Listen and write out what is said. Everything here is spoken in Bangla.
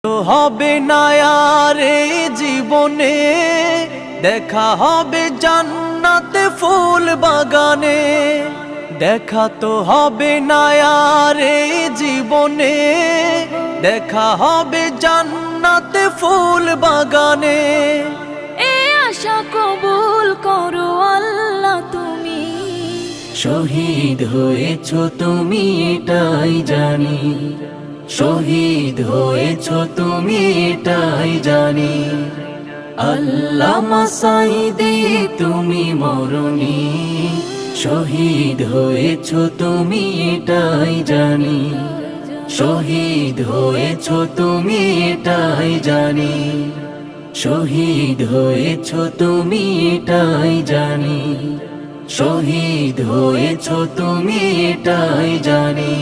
তো হবে না আর এই জীবনে, দেখা হবে জান্নাতে ফুল বাগানে। দেখা তো হবে না আর এই জীবনে, দেখা হবে জান্নাতে ফুল বাগানে। এ আশা কবুল করো আল্লাহ তুমি। শহীদ হয়েছ তুমি এটাই জানি, শহীদ হয়েছ তুমি এটাই জানি। আল্লামা সাঈদী তুমি মরণি, শহীদ হয়েছ তুমি এটাই জানি, শহীদ হয়েছ তুমি এটাই জানি, শহীদ হয়েছ তুমি এটাই জানি, শহীদ হয়েছ তুমি এটাই জানি।